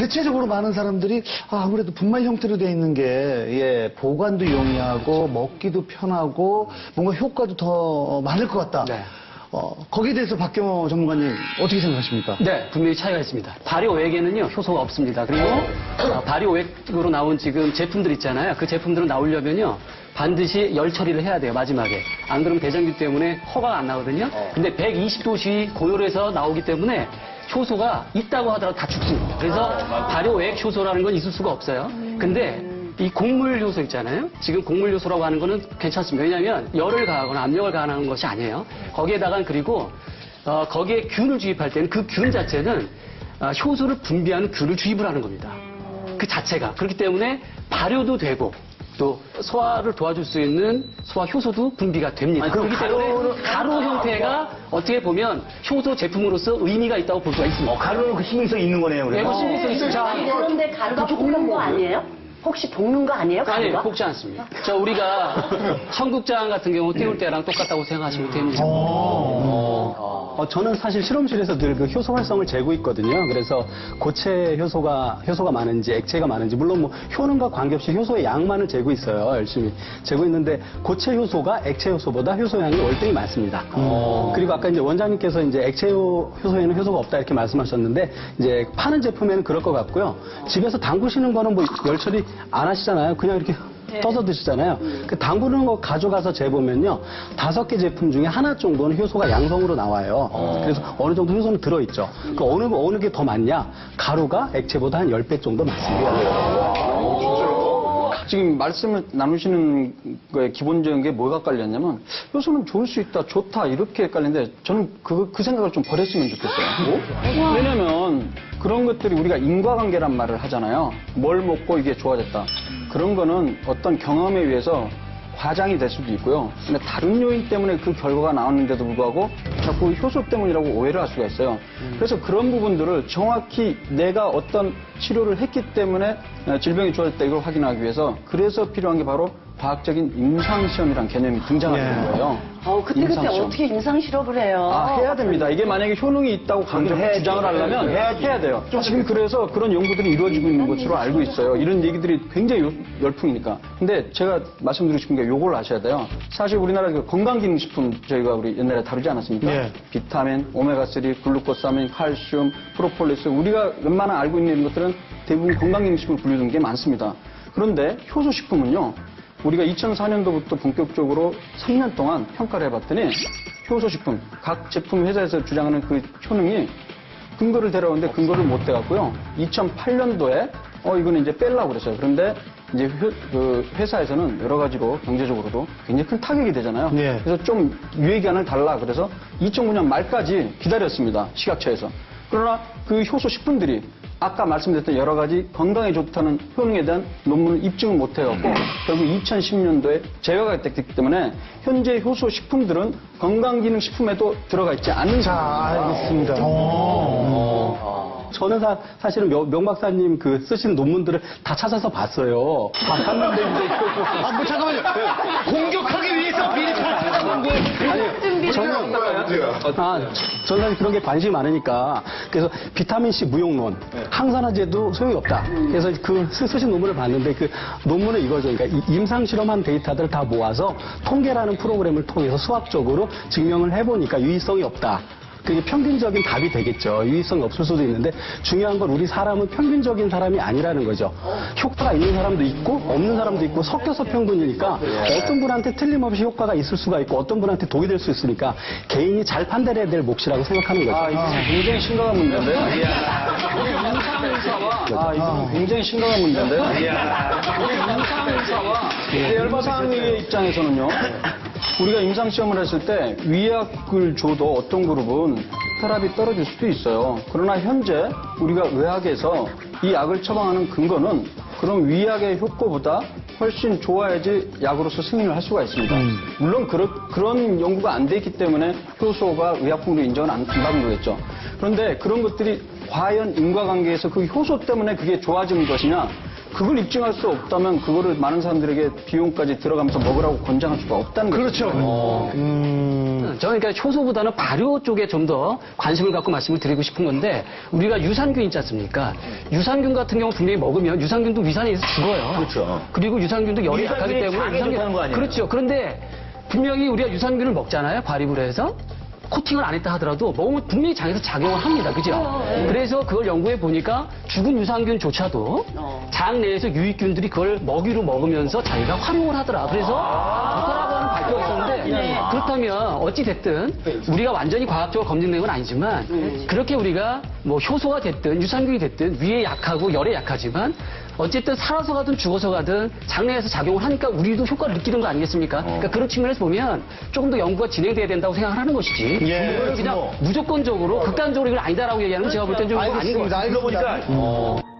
대체적으로 많은 사람들이 아무래도 분말 형태로 되어 있는 게 보관도 용이하고 먹기도 편하고 뭔가 효과도 더 많을 것 같다. 네. 거기에 대해서 박경호 전문가님 어떻게 생각하십니까? 네, 분명히 차이가 있습니다. 발효액에는요, 효소가 없습니다. 그리고 발효액으로 나온 지금 제품들 있잖아요. 그 제품들을 나오려면요, 반드시 열 처리를 해야 돼요, 마지막에. 안 그러면 대장균 때문에 허가가 안 나거든요. 근데 120도씨 고열에서 나오기 때문에 효소가 있다고 하더라도 다 죽습니다. 그래서 발효액 효소라는 건 있을 수가 없어요. 근데 이 곡물 효소 있잖아요. 지금 곡물 효소라고 하는 거는 괜찮습니다. 왜냐하면 열을 가하거나 압력을 가하는 것이 아니에요. 거기에다가 그리고 거기에 균을 주입할 때는 그 균 자체는 효소를 분비하는 균을 주입을 하는 겁니다. 그 자체가. 그렇기 때문에 발효도 되고 또 소화를 도와줄 수 있는 소화 효소도 분비가 됩니다. 그렇기 때문에 가루 형태가 어떻게 보면 효소 제품으로서 의미가 있다고 볼 수가 있습니다. 가루는 그 신빙성이 있는 거네요, 네, 그래서. 신빙성 있습니다. 아니, 그런데 가루가 볶는 거 아니에요? 혹시 볶는 거 아니에요? 아니, 가루가? 볶지 않습니다. 우리가 청국장 같은 경우 띄울 때랑 똑같다고 생각하시면 됩니다. 저는 사실 실험실에서 늘 그 효소 활성을 재고 있거든요. 그래서 고체 효소가 많은지 액체가 많은지 물론 뭐 효능과 관계없이 효소의 양만을 재고 있어요. 열심히 재고 있는데 고체 효소가 액체 효소보다 효소량이 월등히 많습니다. 그리고 아까 이제 원장님께서 이제 액체 효소에는 효소가 없다 이렇게 말씀하셨는데 이제 파는 제품에는 그럴 것 같고요. 집에서 담그시는 거는 뭐 열 처리 안 하시잖아요. 그냥 이렇게 떠서 드시잖아요. 그 담그는 거 가져가서 재보면요. 5개 제품 중에 하나 정도는 효소가 양성으로 나와요. 그래서 어느 정도 효소는 들어있죠. 그 어느 게 더 많냐? 가루가 액체보다 한 10배 정도 많습니다. 지금 말씀을 나누시는 거에 기본적인 게 뭐가 깔렸냐면 효소는 좋을 수 있다, 좋다 이렇게 깔렸는데 저는 그 생각을 좀 버렸으면 좋겠어요. 왜냐면 그런 것들이 우리가 인과관계란 말을 하잖아요. 뭘 먹고 이게 좋아졌다. 그런 거는 어떤 경험에 의해서 과장이 될 수도 있고요. 근데 다른 요인 때문에 그 결과가 나왔는데도 불구하고 자꾸 효소 때문이라고 오해를 할 수가 있어요. 그래서 그런 부분들을 정확히 내가 어떤 치료를 했기 때문에 질병이 좋아졌다 이걸 확인하기 위해서 그래서 필요한 게 바로 과학적인 임상시험이라는 개념이 등장하게 된 거예요. 그때 임상시험. 어떻게 임상실험을 해요? 해야 됩니다. 이게 만약에 효능이 있다고 주장을 하려면 해야 돼요. 지금 그래서 그런 연구들이 이루어지고 있는 것으로 알고 있어요. 이런 얘기들이 굉장히 열풍이니까. 근데 제가 말씀드리고 싶은 게 요걸 아셔야 돼요. 사실 우리나라 건강기능식품 저희가 우리 옛날에 다루지 않았습니까? 비타민, 오메가3, 글루코사민, 칼슘, 프로폴리스 우리가 웬만한 알고 있는 것들은 대부분 건강기능식품을 분류된 게 많습니다. 그런데 효소식품은요. 우리가 2004년도부터 본격적으로 3년 동안 평가를 해봤더니 효소식품, 각 제품 회사에서 주장하는 그 효능이 근거를 데려오는데 근거를 못 대갖고요. 2008년도에 이거는 이제 빼려고 그랬어요. 그런데 이제 그 회사에서는 여러 가지로 경제적으로도 굉장히 큰 타격이 되잖아요. 그래서 좀 유예기한을 달라 그래서 2009년 말까지 기다렸습니다. 식약처에서. 그러나 그 효소식품들이 아까 말씀드렸던 여러 가지 건강에 좋다는 효능에 대한 논문을 입증을 못 해갖고 결국 2010년도에 제외가 됐기 때문에 현재 효소식품들은 건강기능식품에도 들어가 있지 않는 알겠습니다. 저는 사실은 명 박사님 그 쓰시는 논문들을 다 찾아서 봤어요. 봤는데 이제 뭐 잠깐만요. 공격하기 위해서 미리 잘 찾아본 거예요. 저는 사실 그런 게 관심이 많으니까 그래서 비타민C 무용론, 항산화제도 소용이 없다. 그래서 그 쓰신 논문을 봤는데 그 논문은 이거죠. 그러니까 임상 실험한 데이터들을 다 모아서 통계라는 프로그램을 통해서 수학적으로 증명을 해보니까 유의성이 없다. 그게 평균적인 답이 되겠죠. 유의성이 없을 수도 있는데 중요한 건 우리 사람은 평균적인 사람이 아니라는 거죠. 효과가 있는 사람도 있고 없는 사람도 있고 섞여서 평균이니까 어떤 분한테 틀림없이 효과가 있을 수가 있고 어떤 분한테 독이 될 수 있으니까 개인이 잘 판단해야 될 몫이라고 생각하는 거죠. 이거 굉장히 심각한 문제인데요. 이거 굉장히 심각한 문제인데요. 우리 임상의사와 열바상의 입장에서는요. 우리가 임상시험을 했을 때 위약을 줘도 어떤 그룹은 혈압이 떨어질 수도 있어요. 그러나 현재 우리가 의학에서 이 약을 처방하는 근거는 그런 위약의 효과보다 훨씬 좋아야지 약으로서 승인을 할 수가 있습니다. 물론 그런 연구가 안 돼 있기 때문에 효소가 의약품으로 인정을 안 받는 거겠죠. 그런데 그런 것들이 과연 인과관계에서 그 효소 때문에 그게 좋아지는 것이냐 그걸 입증할 수 없다면 그거를 많은 사람들에게 비용까지 들어가면서 먹으라고 권장할 수가 없다는 거죠. 그렇죠. 저는 그러니까 효소보다는 발효 쪽에 좀 더 관심을 갖고 말씀을 드리고 싶은 건데 우리가 유산균 있지 않습니까? 유산균 같은 경우 분명히 먹으면 유산균도 위산에 의해서 죽어요. 그렇죠. 그리고 유산균도 열이 약하기 유산균이 때문에 장에 좋다는 거 아니에요? 그렇죠. 그런데 분명히 우리가 유산균을 먹잖아요. 발효를 해서. 코팅을 안 했다 하더라도 먹으면 분명히 장에서 작용을 합니다. 그죠? 그래서 그걸 연구해 보니까 죽은 유산균조차도 장 내에서 유익균들이 그걸 먹이로 먹으면서 자기가 활용을 하더라. 그래서 좋다라고 하는 발표가 있었는데 그렇다면 어찌 됐든 우리가 완전히 과학적으로 검증된 건 아니지만 그렇게 우리가 뭐 효소가 됐든 유산균이 됐든 위에 약하고 열에 약하지만 어쨌든 살아서 가든 죽어서 가든 장내에서 작용을 하니까 우리도 효과를 느끼는 거 아니겠습니까? 그러니까 그런 측면에서 보면 조금 더 연구가 진행돼야 된다고 생각을 하는 것이지. 예, 그걸 그냥 무조건적으로 극단적으로 이건 아니다라고 얘기하는 건 제가 볼 땐 좀 아닌 것 같아요. 알겠습니다. 그러고 보니까